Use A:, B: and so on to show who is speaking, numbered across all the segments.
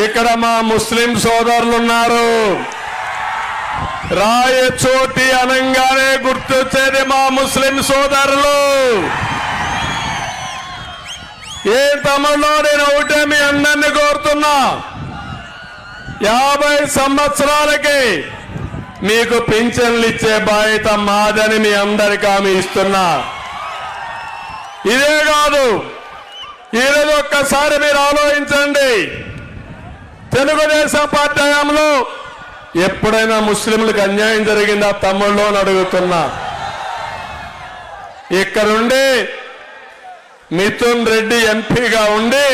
A: ఇక్కడ మా ముస్లిం సోదరులు ఉన్నారు. రాయచోటి అనంగానే గుర్తొచ్చేది మా ముస్లిం సోదరులు. ఏ తమిళలో నేను ఒకటే మీ అందరినీ కోరుతున్నా, 50 సంవత్సరాలకి మీకు పింఛన్లు ఇచ్చే బాధ్యత మాదని మీ అందరికీ హామీ ఇస్తున్నా. ఇదే కాదు, ఈరోజు ఒక్కసారి మీరు ఆలోచించండి, తెలుగుదేశం పార్టీ హయాంలో ఎప్పుడైనా ముస్లింలకు అన్యాయం జరిగిందా తమ్ముళ్ళు అని అడుగుతున్నా. ఇక్కడుండి మిథున్ రెడ్డి ఎంపీగా ఉండి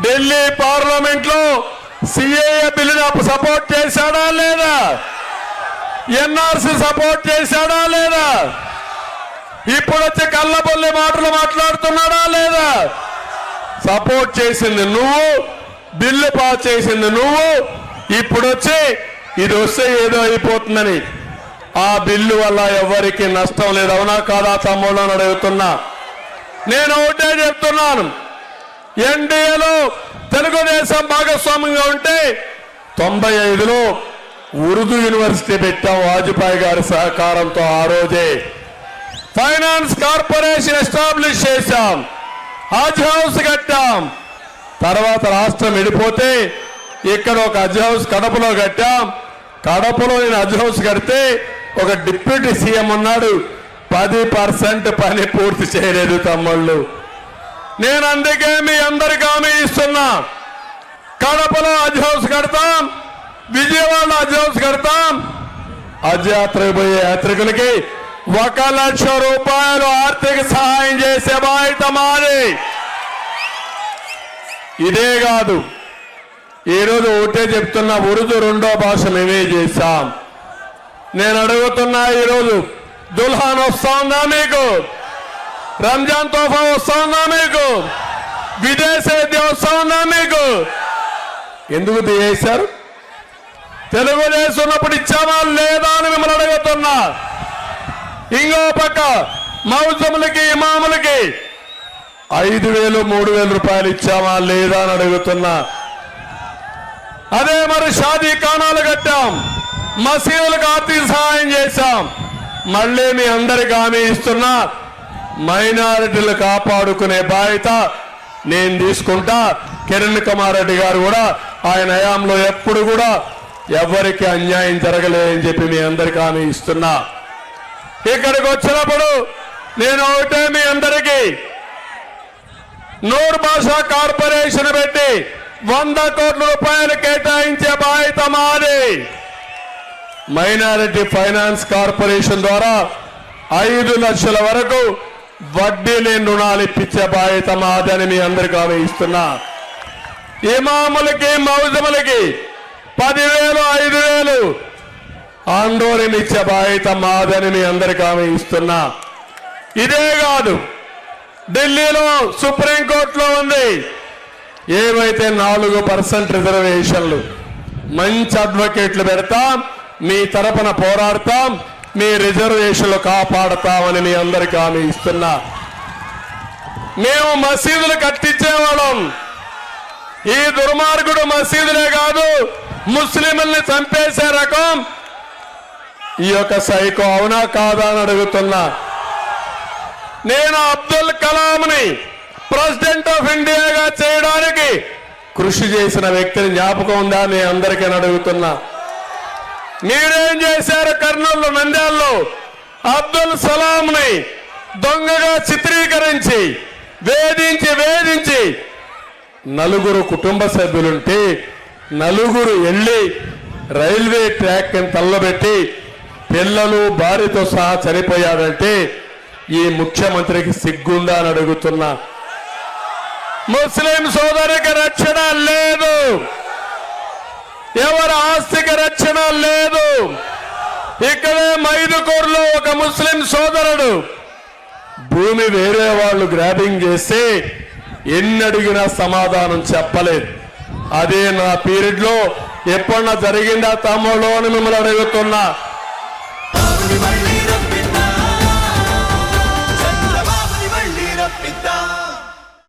A: ఢిల్లీ పార్లమెంట్ లో సిఏఏ బిల్లును సపోర్ట్ చేశాడా లేదా? ఎన్ఆర్సీ సపోర్ట్ చేశాడా లేదా? ఇప్పుడు వచ్చి కళ్ళబొల్లి మాటలు మాట్లాడుతున్నాడా లేదా? సపోర్ట్ చేసింది నువ్వు, బిల్లు పాస్ చేసింది నువ్వు. ఇప్పుడు వచ్చి ఇది వస్తే ఏదో అయిపోతుందని, ఆ బిల్లు వల్ల ఎవరికి నష్టం లేదు. అవునా కాదా తమ్ముళ్ళు అని అడుగుతున్నా. నేను ఒకటే చెప్తున్నాను, ఎన్డీఏలో తెలుగుదేశం భాగస్వామ్యంగా ఉంటే 95లో ఉర్దూ యూనివర్సిటీ పెట్టాం వాజ్పేయి గారి సహకారంతో. ఆ రోజే ఫైనాన్స్ కార్పొరేషన్ ఎస్టాబ్లిష్ చేశాం, హజ్ హౌస్ కట్టాం. తర్వాత రాష్ట్రం విడిపోతే ఇక్కడ ఒక హజ్ హౌస్ కడపలో కట్టాం. కడపలో నేను హజ్ హౌస్ కడితే ఒక డిప్యూటీ సీఎం ఉన్నాడు, 10% పని పూర్తి చేయలేదు తమ్ముళ్ళు. నేను అందుకే మీ అందరికీ హామీ ఇస్తున్నా, కడపలో హజ్ హౌస్ కడతాం, విజయవాడలో హజ్ హౌస్ కడతాం. హజ్ యాత్రకు పోయే యాత్రికులకి 1 లక్ష రూపాయలు ఆర్థిక సహాయం చేసే బాధ్యత మాది. ఇదే కాదు, ఈరోజు ఒకటే చెప్తున్నా, ఉర్దూ 2వ భాష మేమే చేశాం. నేను అడుగుతున్నా, ఈరోజు దుల్హాన్ వస్తా ఉందా మీకు? రంజాన్ తోఫా వస్తా ఉందా మీకు? విదేశీ విద్య వస్తా ఉందా మీకు? ఎందుకు చేశారు? తెలుగుదేశం ఉన్నప్పుడు ఇచ్చామా లేదా అని మిమ్మల్ని అడుగుతున్నా. ఇంకో పక్క మౌజములకి ఇమాములకి 5,000 3,000 రూపాయలు ఇచ్చామా లేదా అని అడుగుతున్నా. అదే మరి షాదీ ఖానాలు కట్టాం, మసీదులకు ఆర్థిక సహాయం చేశాం. మళ్ళీ మీ అందరికీ హామీ ఇస్తున్నా, మైనారిటీలు కాపాడుకునే బాధ్యత నేను తీసుకుంటా. కిరణ్ కుమార్ రెడ్డి గారు కూడా ఆయన హయాంలో ఎప్పుడు కూడా ఎవరికి అన్యాయం జరగలేదని చెప్పి మీ అందరికీ హామీ ఇస్తున్నా. ఇక్కడికి వచ్చినప్పుడు నేను ఒకటే మీ అందరికీ, నూర్ భాషా కార్పొరేషన్ పెట్టి 100 కోట్ల రూపాయలు కేటాయించే బాధ్యత మాది. మైనారిటీ ఫైనాన్స్ కార్పొరేషన్ ద్వారా 5 లక్షల వరకు వడ్డీ లేని రుణాలు ఇప్పించే బాధ్యత మాదని మీ అందరికీ హామీ ఇస్తున్నా. ఇమాములకి మౌజములకి 10,000 5,000 ఆందోళన ఇచ్చే బాధ్యత మాదని మీ అందరికీ హామీ ఇస్తున్నా. ఇదే కాదు, ఢిల్లీలో సుప్రీంకోర్టులో ఉంది, ఏవైతే 4% రిజర్వేషన్లు, మంచి అడ్వకేట్లు పెడతాం, మీ తరపున పోరాడతాం, మీ రిజర్వేషన్లు కాపాడతామని మీ అందరికీ హామీ ఇస్తున్నా. మేము మసీదులు కట్టించేవాళ్ళం. ఈ దుర్మార్గుడు మసీదులే కాదు, ముస్లింల్ని చంపేసే రకం ఈ యొక్క సైకో. అవునా కాదా అని అడుగుతున్నా. నేను అబ్దుల్ కలాంని ప్రెసిడెంట్ ఆఫ్ ఇండియాగా చేయడానికి కృషి చేసిన వ్యక్తిని జ్ఞాపకం ఉందా అని అందరికీ అడుగుతున్నా. మీరేం చేశారు? కర్నూలు నంద్యాలలో అబ్దుల్ సలాంని దొంగగా చిత్రీకరించి వేధించి 4 కుటుంబ సభ్యులుంటే 4 వెళ్ళి రైల్వే ట్రాక్ తల్లబెట్టి పిల్లలు భార్యతో సహా చనిపోయాడంటే ఈ ముఖ్యమంత్రికి సిగ్గుందా అని అడుగుతున్నా. ముస్లిం సోదరికి రక్షణ లేదు, ఎవరి ఆస్తికి రక్షణ లేదు. ఇక్కడే మైదుకూరులో ఒక ముస్లిం సోదరుడు భూమి వేరే వాళ్ళు గ్రాబింగ్ చేస్తే ఎన్ని అడిగినా సమాధానం చెప్పలేదు. అదే నా పీరియడ్ లో ఎప్పుడన్నా జరిగిందా తమ్ముళ్ళు అని మిమ్మల్ని అడుగుతున్నా.